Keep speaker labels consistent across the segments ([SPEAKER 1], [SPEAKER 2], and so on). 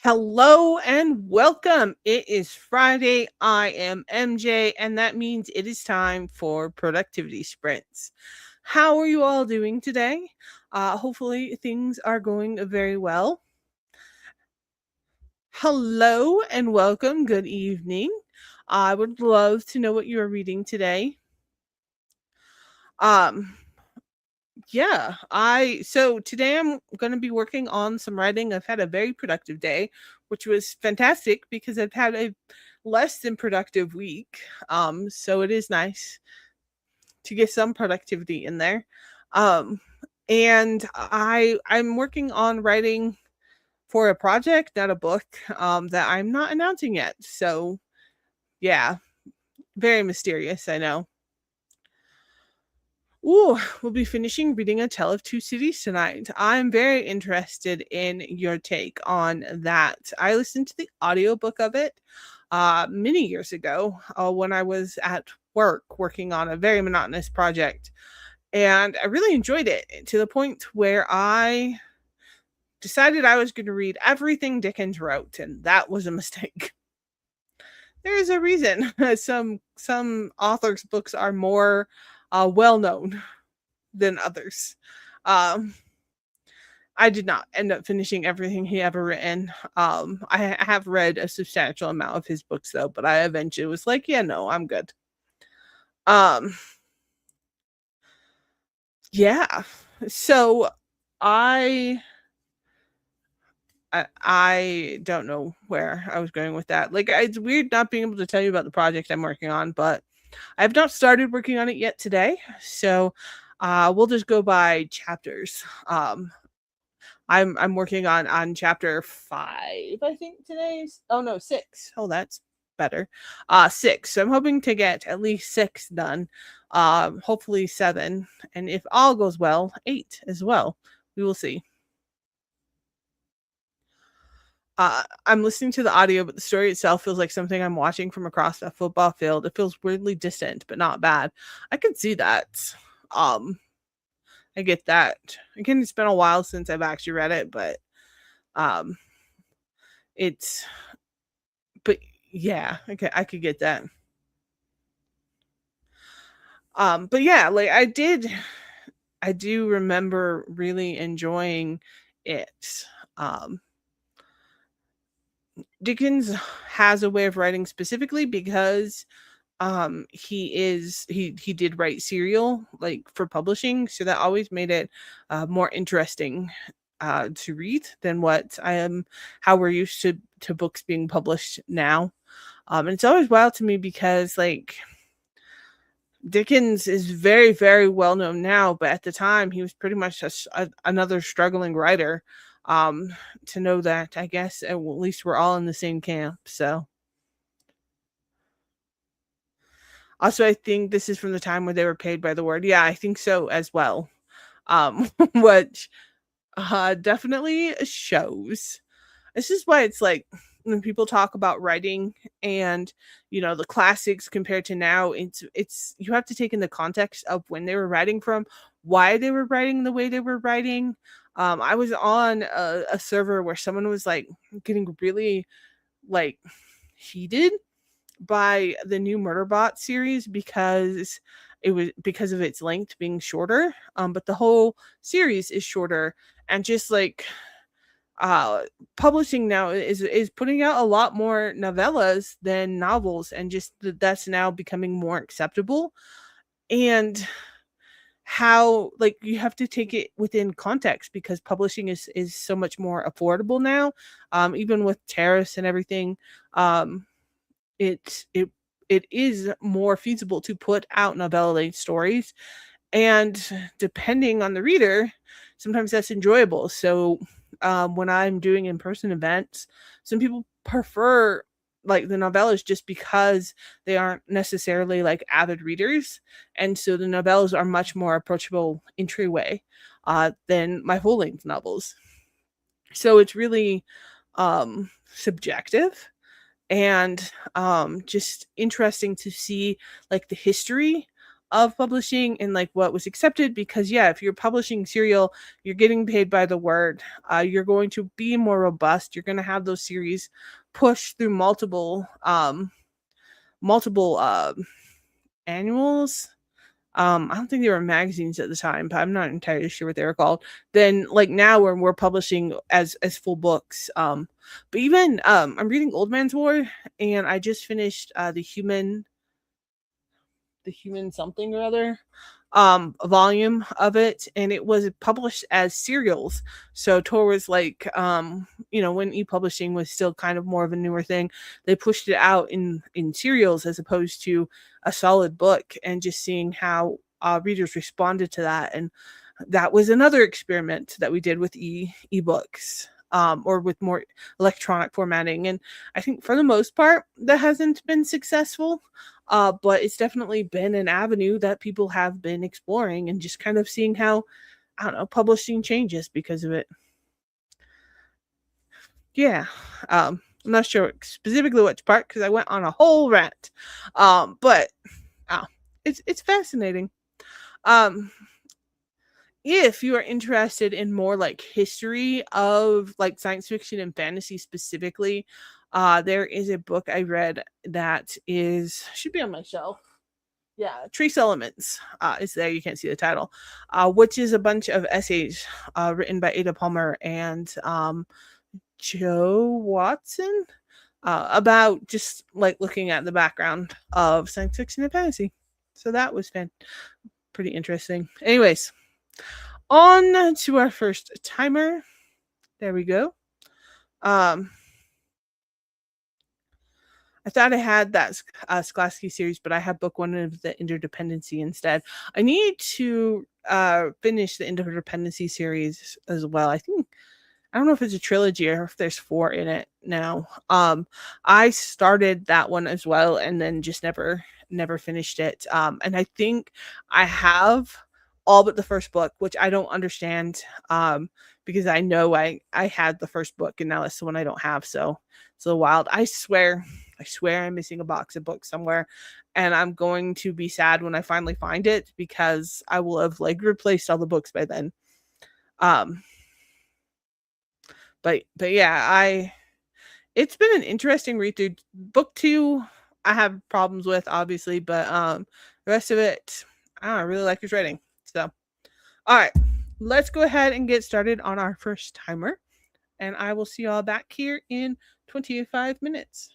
[SPEAKER 1] Hello and welcome. It is Friday. I am MJ, and that means it is time for productivity sprints. How are you all doing today? Hopefully, things are going very well. Hello and welcome. Good evening. I would love to know what you are reading today. Um, so today I'm going to be working on some writing. I've had a very productive day, which was fantastic because I've had a less than productive week. So it is nice to get some productivity in there. Um and I'm working on writing for a project, not a book, that I'm not announcing yet. So yeah, very mysterious, I know. Ooh, we'll be finishing reading A Tale of Two Cities tonight. I'm very interested in your take on that. I listened to the audiobook of it many years ago when I was at work working on a very monotonous project. And I really enjoyed it to the point where I decided I was going to read everything Dickens wrote, and that was a mistake. There is a reason some authors' books are more well known than others. Um, I did not end up finishing everything he ever written. I have read a substantial amount of his books though, but I eventually was like, yeah, no, I'm good. Um, yeah. So I I don't know where I was going with that. Like, it's weird not being able to tell you about the project I'm working on, but I've not started working on it yet today. So we'll just go by chapters. I'm working on chapter 5, I think today's. Oh no, 6. Oh, that's better. 6. So I'm hoping to get at least 6 done. Hopefully 7, and if all goes well, 8 as well. We will see. I'm listening to the audio, but the story itself feels like something I'm watching from across a football field. It feels weirdly distant, but not bad. I can see that. Um, I get that. Again, it's been a while since I've actually read it, but um, it's but yeah, okay, I could get that. But yeah, like I do remember really enjoying it. Um, Dickens has a way of writing specifically because he did write serial like for publishing, so that always made it more interesting to read than what I am how we're used to books being published now. And it's always wild to me because like Dickens is very, very well known now, but at the time he was pretty much another struggling writer. Um, to know that, I guess at least we're all in the same camp. So also, I think this is from the time when they were paid by the word. Yeah, I think so as well. Which definitely shows. This is why it's like when people talk about writing and the classics compared to now, it's you have to take in the context of when they were writing from, why they were writing the way they were writing. I was on a server where someone was like getting really like heated by the new Murderbot series because of its length being shorter. But the whole series is shorter, and just like uh publishing now is putting out a lot more novellas than novels, and just that's now becoming more acceptable. And how like you have to take it within context because publishing is so much more affordable now, even with tariffs and everything. um it is more feasible to put out novella length stories, and depending on the reader, sometimes that's enjoyable. So when I'm doing in-person events, some people prefer like the novellas just because they aren't necessarily like avid readers, and so the novellas are much more approachable entryway than my full-length novels. So it's really subjective, and just interesting to see like the history of publishing and like what was accepted, because yeah, if you're publishing serial, you're getting paid by the word. You're going to be more robust. You're going to have those series push through multiple annuals. I don't think they were magazines at the time, but I'm not entirely sure what they were called. Then like now when we're publishing as full books. But even I'm reading Old Man's War, and I just finished the human something or other a volume of it, and it was published as serials. So towards like when e-publishing was still kind of more of a newer thing, they pushed it out in serials as opposed to a solid book, and just seeing how readers responded to that. And that was another experiment that we did with ebooks, or with more electronic formatting. And I think for the most part, that hasn't been successful. But it's definitely been an avenue that people have been exploring, and just kind of seeing how, I don't know, publishing changes because of it. Yeah. I'm not sure specifically which part because I went on a whole rant. But it's fascinating. Um, if you are interested in more like history of like science fiction and fantasy specifically, there is a book I read that should be on my shelf. Yeah, Trace Elements is there. You can't see the title, which is a bunch of essays written by Ada Palmer and Joe Watson, about just like looking at the background of science fiction and fantasy. So that was pretty interesting. Anyways, on to our first timer. There we go. I thought I had that Sklarsky series, but I have book one of the Interdependency instead. I need to finish the Interdependency series as well. I don't know if it's a trilogy or if there's 4 in it now. I started that one as well, and then just never finished it. And I think I have all but the first book, which I don't understand. Because I know I had the first book, and now it's the one I don't have. So it's a little wild. I swear I'm missing a box of books somewhere, and I'm going to be sad when I finally find it, because I will have like replaced all the books by then. But yeah, it's been an interesting read through. Book 2 I have problems with, obviously, but the rest of it, I really like his writing. So all right, let's go ahead and get started on our first timer, and I will see y'all back here in 25 minutes.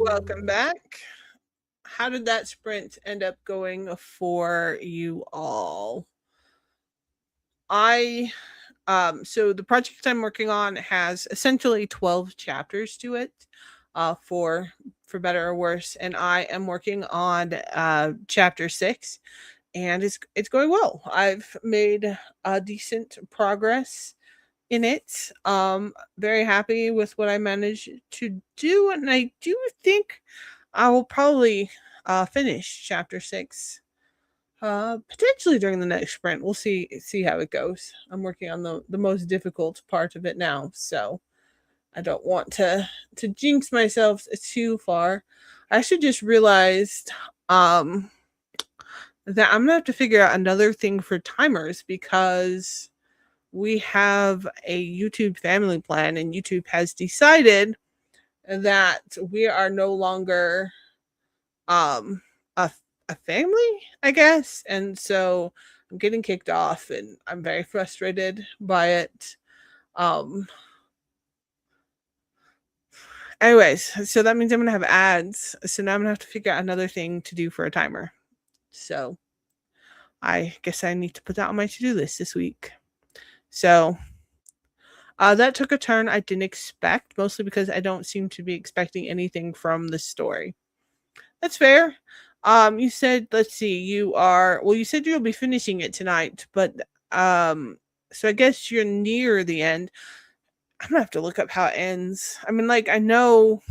[SPEAKER 1] Welcome back. How did that sprint end up going for you all? So the project I'm working on has essentially 12 chapters to it, for better or worse, and I am working on chapter 6, and it's going well. I've made decent progress in it. Very happy with what I managed to do, and I do think I will probably finish chapter 6 potentially during the next sprint. We'll see how it goes. I'm working on the most difficult part of it now, so I don't want to jinx myself too far. I actually just realized that I'm gonna have to figure out another thing for timers, because we have a YouTube family plan, and YouTube has decided that we are no longer um a, a family, I guess. And so I'm getting kicked off, and I'm very frustrated by it. um Anyways, so that means I'm gonna have ads, so now I'm gonna have to figure out another thing to do for a timer. So I guess I need to put that on my to-do list this week. So that took a turn I didn't expect, mostly because I don't seem to be expecting anything from the story. That's fair. You said, let's see, you said you'll be finishing it tonight, but so I guess you're near the end. I'm gonna have to look up how it ends. I mean, like, I know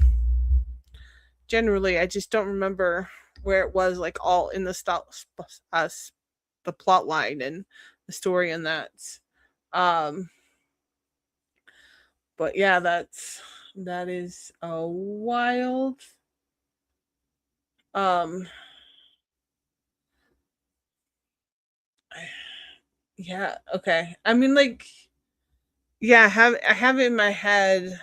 [SPEAKER 1] generally, I just don't remember where it was, like, all in the the plot line and the story and that. Um, but yeah, that is a wild. Um, yeah, okay. I mean, like, yeah, I have it in my head,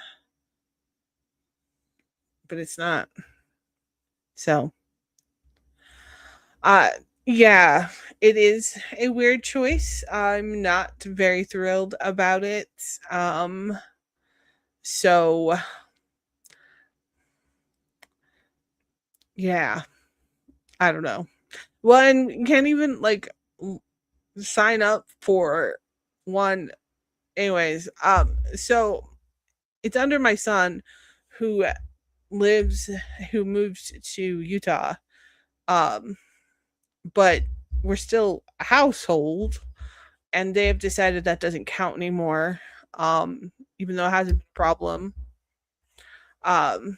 [SPEAKER 1] but it's not. So, uh, yeah, it is a weird choice. I'm not very thrilled about it. So yeah, I don't know. Well, and you can't even like sign up for one. Anyways, so it's under my son, who lives who moved to Utah. Um, but we're still a household, and they have decided that doesn't count anymore. Even though it hasn't been a problem. Um,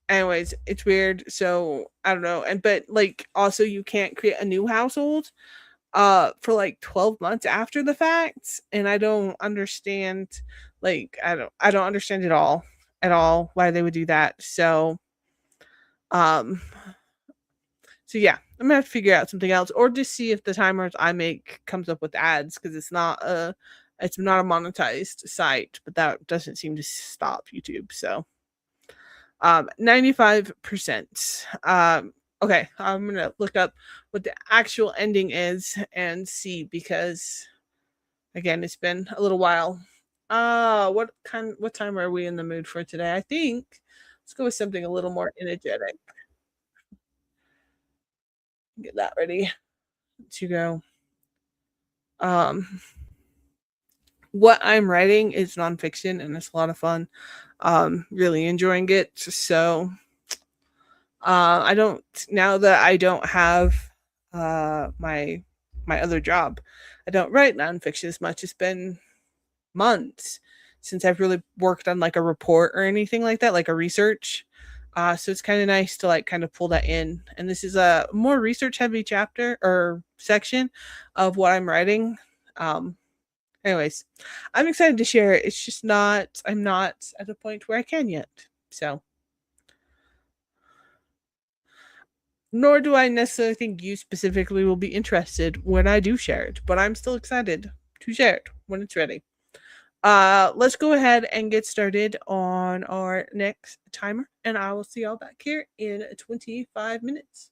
[SPEAKER 1] Anyways, it's weird. So I don't know. And but like also you can't create a new household for like 12 months after the fact, and I don't understand, like I don't understand at all why they would do that. Um so yeah, I'm gonna have to figure out something else, or just see if the timers I make comes up with ads, because it's not a monetized site, but that doesn't seem to stop YouTube. So 95%. Okay, I'm gonna look up what the actual ending is and see, because again, it's been a little while. What time are we in the mood for today? I think let's go with something a little more energetic. Get that ready to go. Um, what I'm writing is nonfiction, and it's a lot of fun. Really enjoying it. So I don't now that I don't have my other job. I don't write nonfiction as much. It's been months since I've really worked on like a report or anything like that, like a research. So it's kind of nice to like kind of pull that in. And this is a more research heavy chapter or section of what I'm writing. Um, Anyways, I'm excited to share it. It's just I'm not at the point where I can yet. So, nor do I necessarily think you specifically will be interested when I do share it, but I'm still excited to share it when it's ready. Let's go ahead and get started on our next timer, and I will see y'all back here in 25 minutes.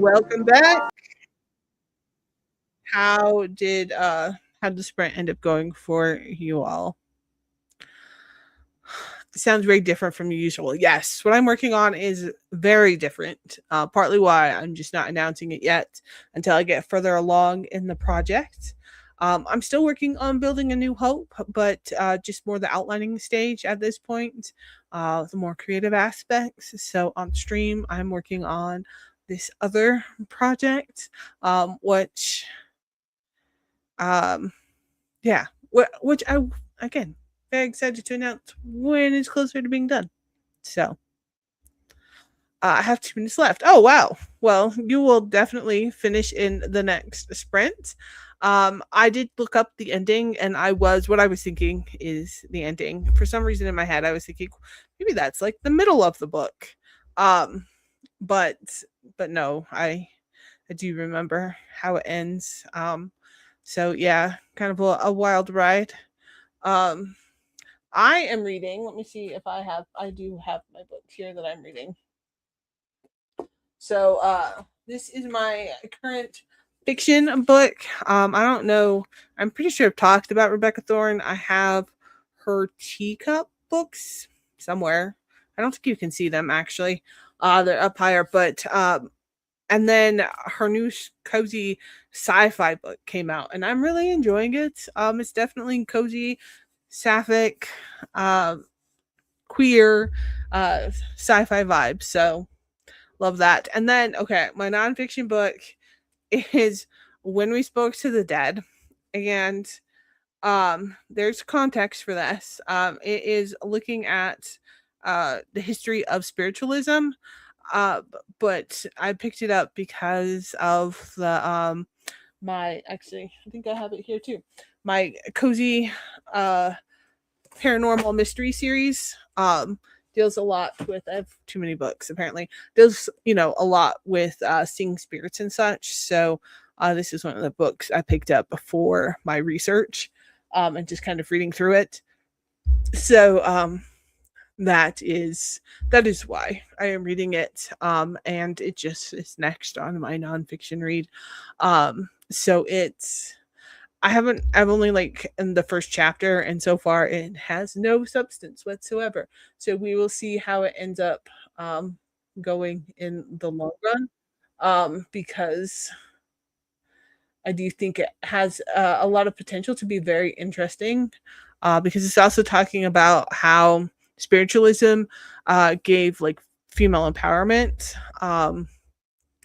[SPEAKER 1] Welcome back. How did the sprint end up going for you all? Sounds very different from usual. Yes, what I'm working on is very different. Partly why I'm just not announcing it yet until I get further along in the project. I'm still working on building a new hope, but just more the outlining stage at this point, the more creative aspects. So on stream, I'm working on this other project, which, um, yeah, which I again very excited to announce when it's closer to being done. So I have 2 minutes left. Oh wow! Well, you will definitely finish in the next sprint. I did look up the ending, and what I was thinking is the ending. For some reason in my head, I was thinking maybe that's like the middle of the book. Um, but no, I do remember how it ends. So yeah, kind of a wild ride. Um, I am reading. Let me see if I do have my book here that I'm reading. So this is my current fiction book. I don't know. I'm pretty sure I've talked about Rebecca Thorne. I have her teacup books somewhere. I don't think you can see them actually. They're up higher, but and then her new cozy sci-fi book came out, and I'm really enjoying it. It's definitely cozy, sapphic, queer, sci-fi vibes. So love that. And then, okay, my nonfiction book is When We Spoke to the Dead, and there's context for this. It is looking at the history of spiritualism, but I picked it up because of the my actually I think I have it here too. My cozy paranormal mystery series deals a lot with, I have too many books apparently, deals a lot with seeing spirits and such. So this is one of the books I picked up before my research, and just kind of reading through it. So that is why I am reading it, and it just is next on my nonfiction read. So I've only like in the first chapter, and so far it has no substance whatsoever. So we will see how it ends up going in the long run, because I do think it has a lot of potential to be very interesting, because it's also talking about how spiritualism gave like female empowerment.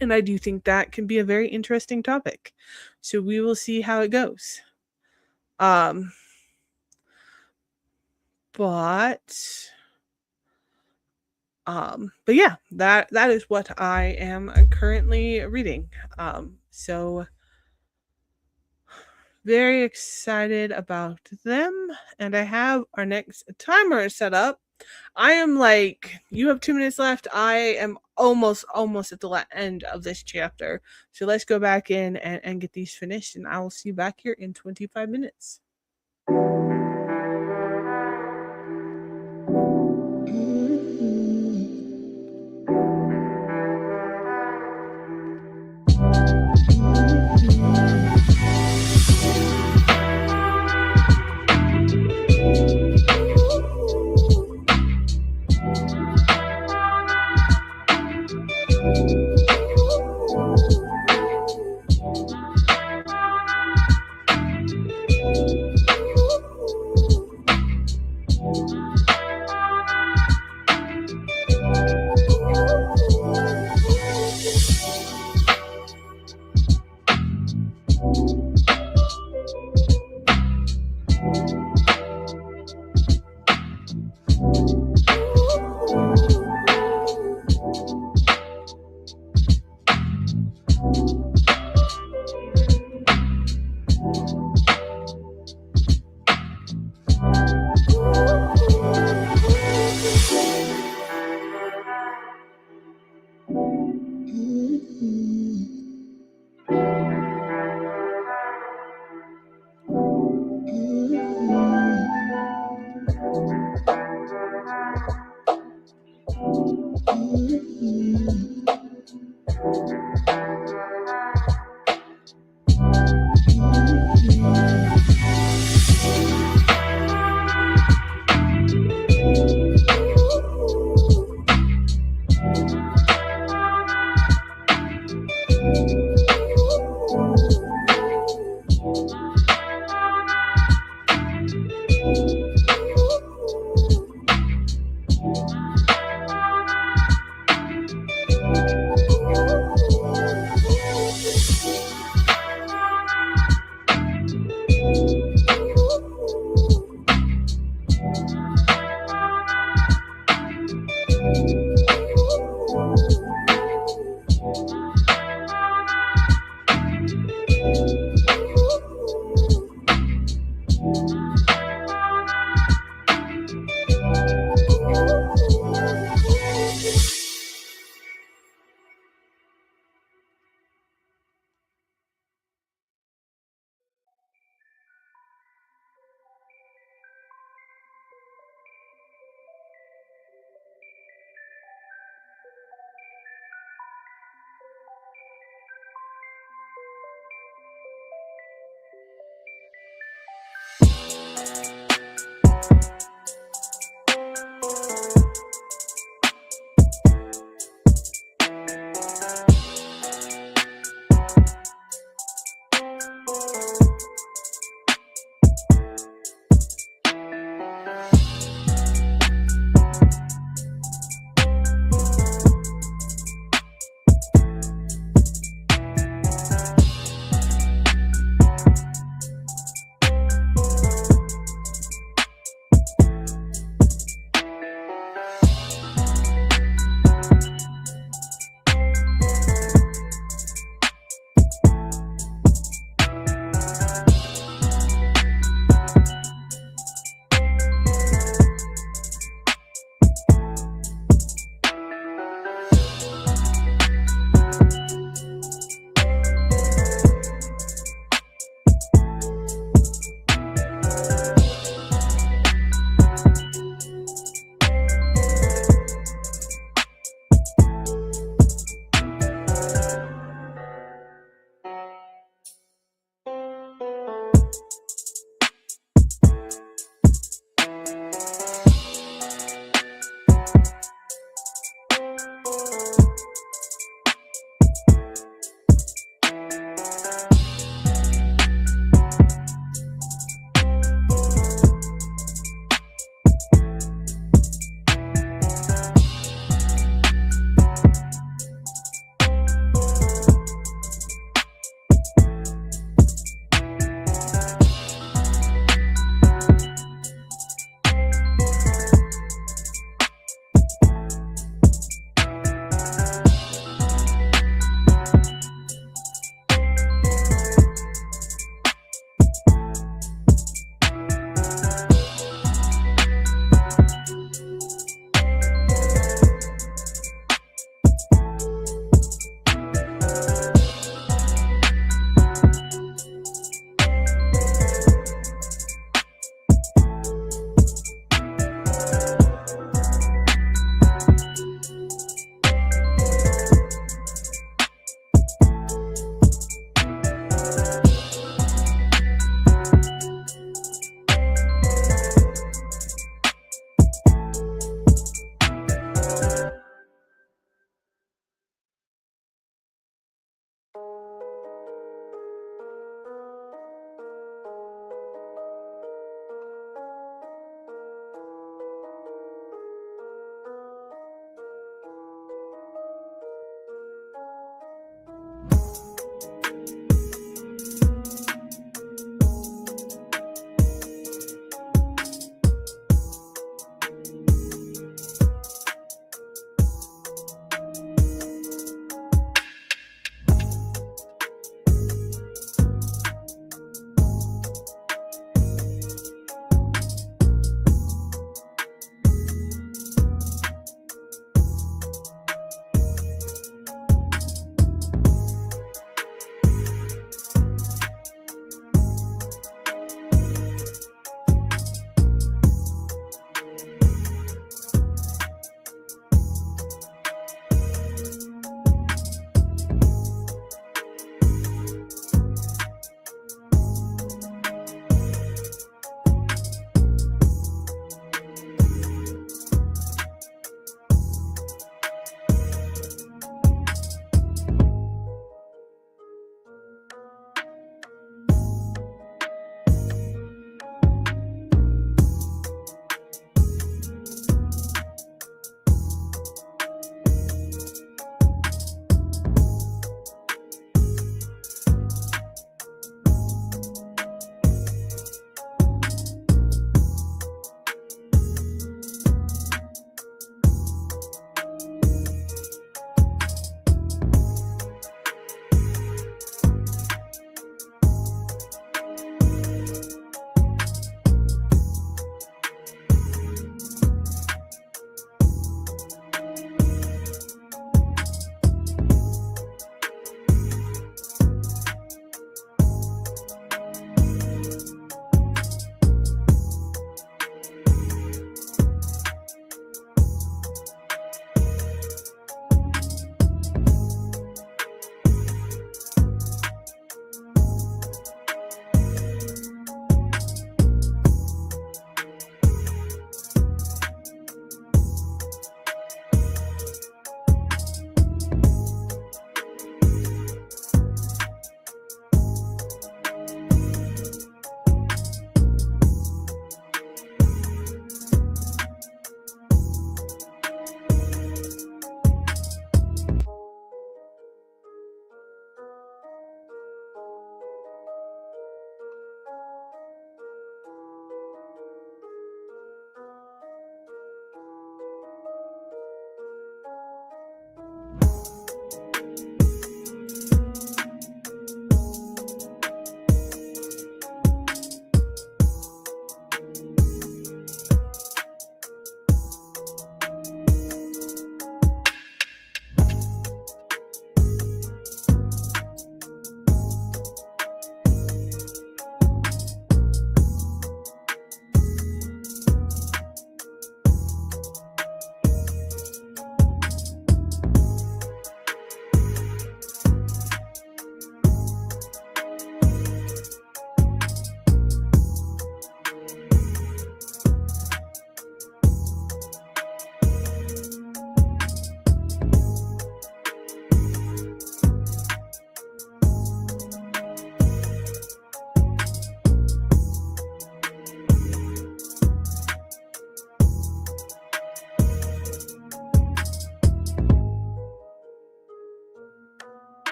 [SPEAKER 1] And I do think that can be a very interesting topic. So we will see how it goes. Um, but but yeah, that is what I am currently reading. So very excited about them, and I have our next timer set up. I am like, you have 2 minutes left. I am almost at the end of this chapter. So let's go back in and get these finished, and I will see you back here in 25 minutes.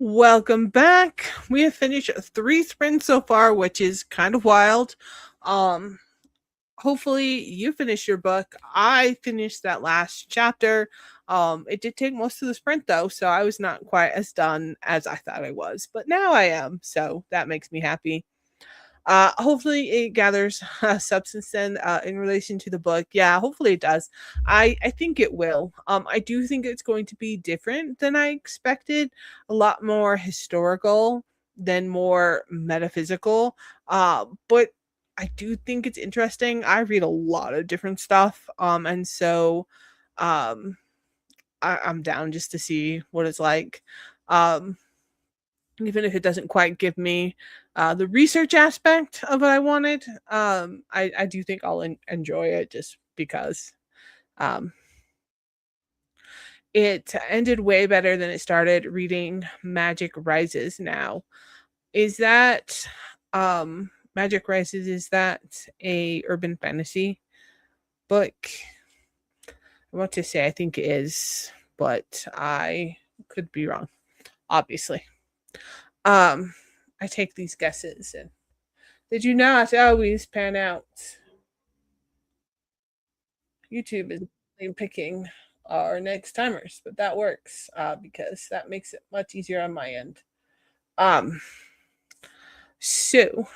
[SPEAKER 1] Welcome back. We have finished 3 sprints so far, which is kind of wild. Um, Hopefully you finished your book. I finished that last chapter. It did take most of the sprint though, so I was not quite as done as I thought I was, but now I am, so that makes me happy. Hopefully it gathers substance then in relation to the book. Yeah, hopefully it does. I think it will. I do think it's going to be different than I expected. A lot more historical than more metaphysical. But I do think it's interesting. I read a lot of different stuff. And so um I'm down just to see what it's like. Um Even if it doesn't quite give me the research aspect of what I wanted, I do think I'll enjoy it just because um, it ended way better than it started. Reading Magic Rises now. Is that Magic Rises? Is that a urban fantasy book? I want to say I think it is, but I could be wrong. Obviously, um, I take these guesses and they do not always pan out. YouTube is picking our next timers, but that works because that makes it much easier on my end. Um, so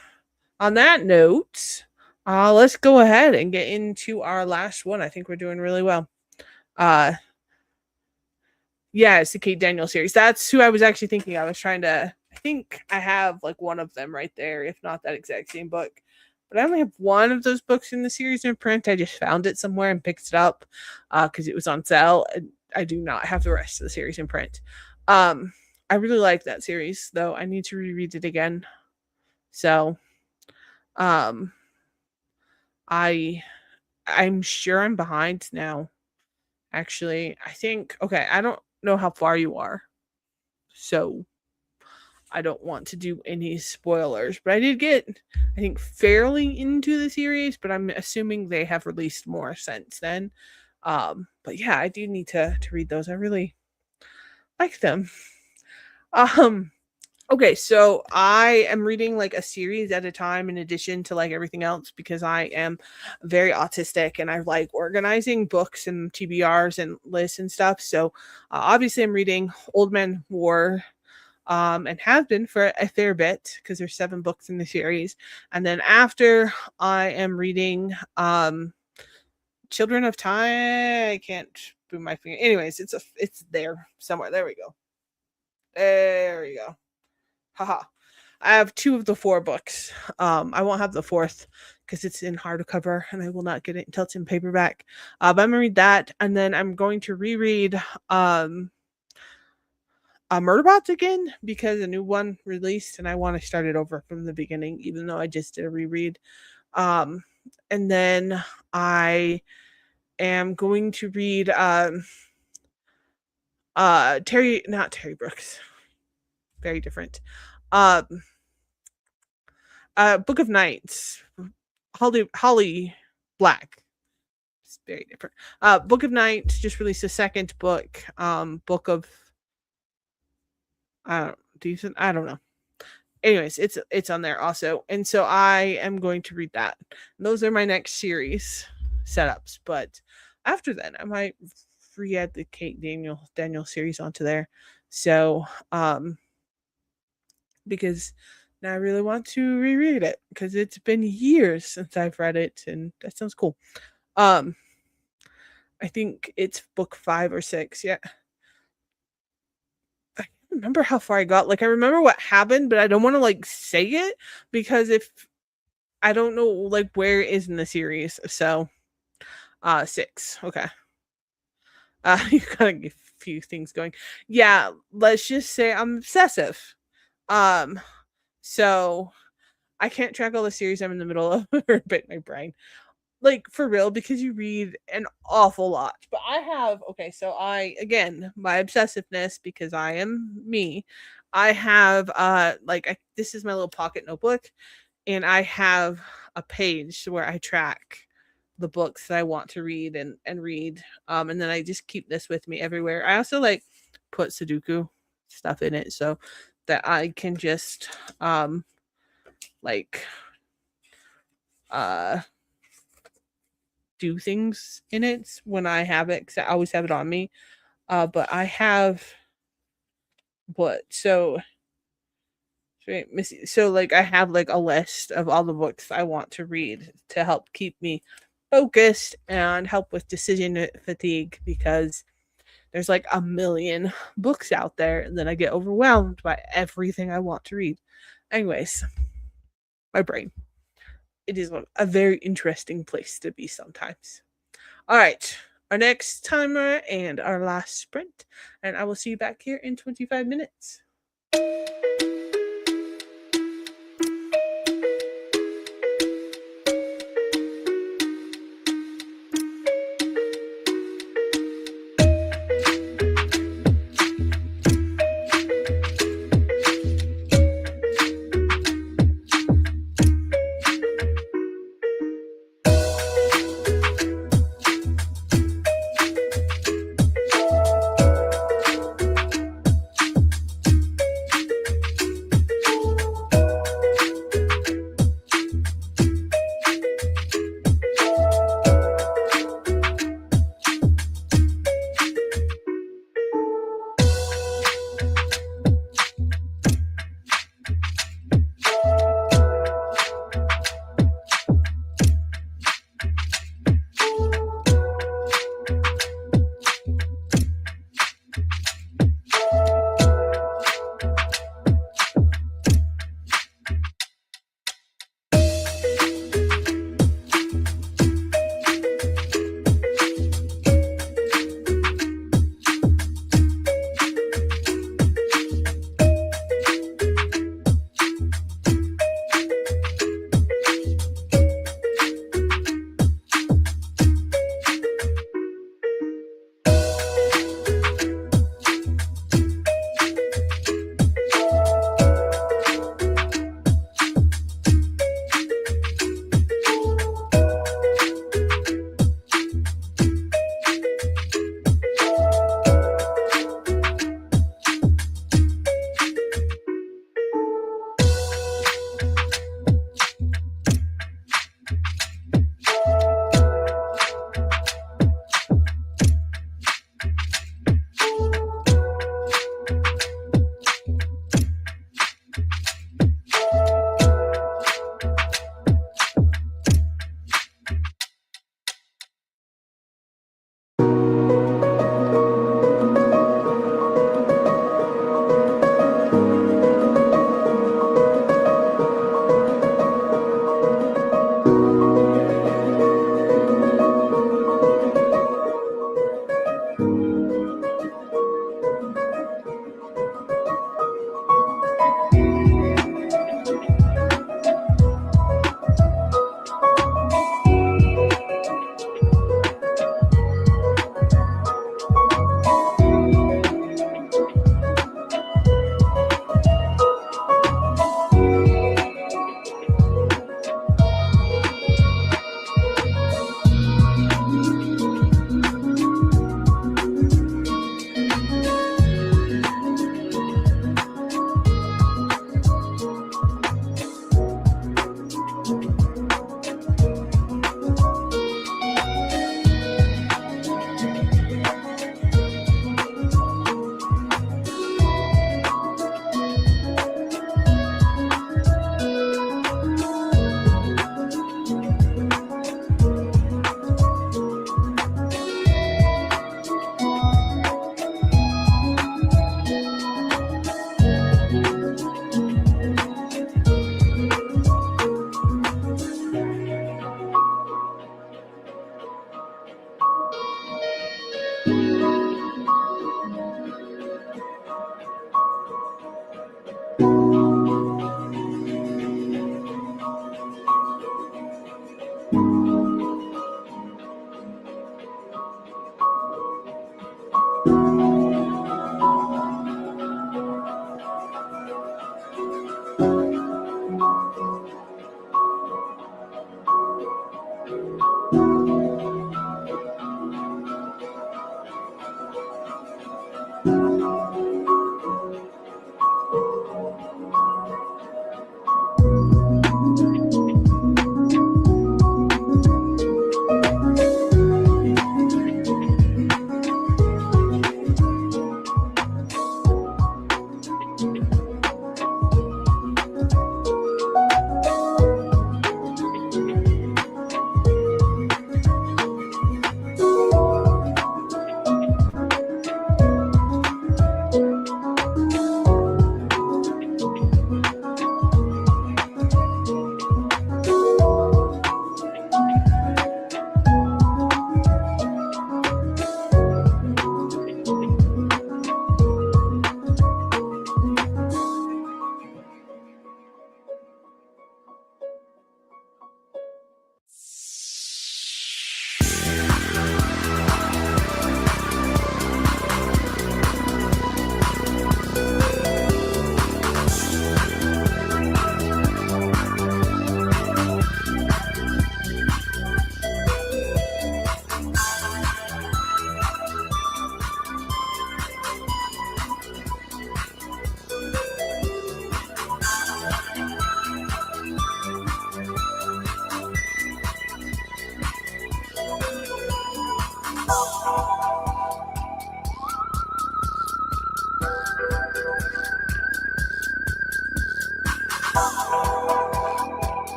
[SPEAKER 1] on that note, let's go ahead and get into our last one. I think we're doing really well. Uh, yeah, it's the Kate Daniel series. That's who I was actually thinking. I was trying to. I think I have like one of them right there, if not that exact same book. But I only have one of those books in the series in print. I just found it somewhere and picked it up because it was on sale. I do not have the rest of the series in print. I really like that series, though. I need to reread it again. So, um, I I'm sure I'm behind now. Actually, I think okay. I don't know how far you are, so I don't want to do any spoilers, but I did get, I think, fairly into the series, but I'm assuming they have released more since then. But yeah, I do need to read those. I really like them. Um, okay, so I am reading like a series at a time in addition to like everything else because I am very autistic and I like organizing books and TBRs and lists and stuff. So obviously, I'm reading Old Man War and have been for a fair bit because there's 7 books in the series. And then after I am reading Children of Time. I can't boom my finger. Anyways, it's there somewhere. There we go. There we go. Haha. I have 2 of the 4 books. I won't have the 4th because it's in hardcover and I will not get it until it's in paperback. But I'm gonna read that and then I'm going to reread Murderbots again because a new one released and I want to start it over from the beginning, even though I just did a reread. Um, and then I am going to read Terry, not Terry Brooks, very different. Um, Book of Nights, Holly Black. It's very different. Book of Nights just released a second book. Book of decent. I don't know. Anyways, it's on there also, and so I am going to read that. Those are my next series setups, but after that, I might re-add the Kate Daniel series onto there. So, because now I really want to reread it because it's been years since I've read it, and that sounds cool. Um, I think it's book 5 or 6. Yeah, I don't remember how far I got. Like I remember what happened, but I don't want to like say it because if I don't know like where it is in the series. So 6. Okay. You gotta get a few things going. Yeah, let's just say I'm obsessive. Um, so I can't track all the series I'm in the middle of or bit my brain. Like for real, because you read an awful lot. But I have okay, so I again my obsessiveness because I am me. I have this is my little pocket notebook and I have a page where I track the books that I want to read and read. And then I just keep this with me everywhere. I also like put Sudoku. stuff in it so that I can just like uh do things in it when I have it, because I always have it on me. But I have what? So wait, Missy. So like I have like a list of all the books I want to read to help keep me focused and help with decision fatigue, because there's like a million books out there and then I get overwhelmed by everything I want to read. Anyways, my brain. It is a very interesting place to be sometimes. All right, our next timer and our last sprint, and I will see you back here in 25 minutes.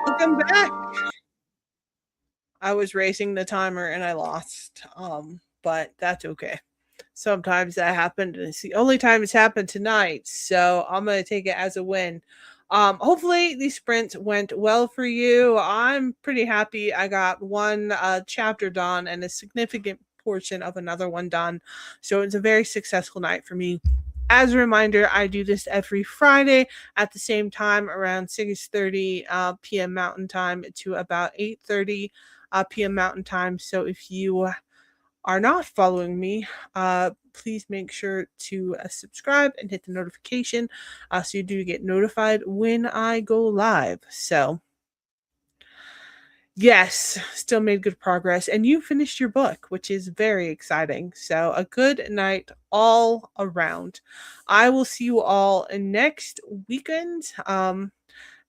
[SPEAKER 1] Welcome back. I was racing the timer and I lost. But that's okay. Sometimes that happened, and it's the only time it's happened tonight. So I'm gonna take it as a win. Hopefully these sprints went well for you. I'm pretty happy I got one chapter done and a significant portion of another one done. So it's a very successful night for me. As a reminder, I do this every Friday at the same time, around 6:30 p.m. Mountain Time to about 8:30 p.m. Mountain Time. So if you are not following me, please make sure to subscribe and hit the notification so you do get notified when I go live. So, yes, still made good progress. And you finished your book, which is very exciting. So, a good night all around. I will see you all next weekend.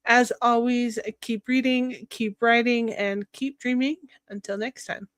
[SPEAKER 1] As always, keep reading, keep writing, and keep dreaming. Until next time.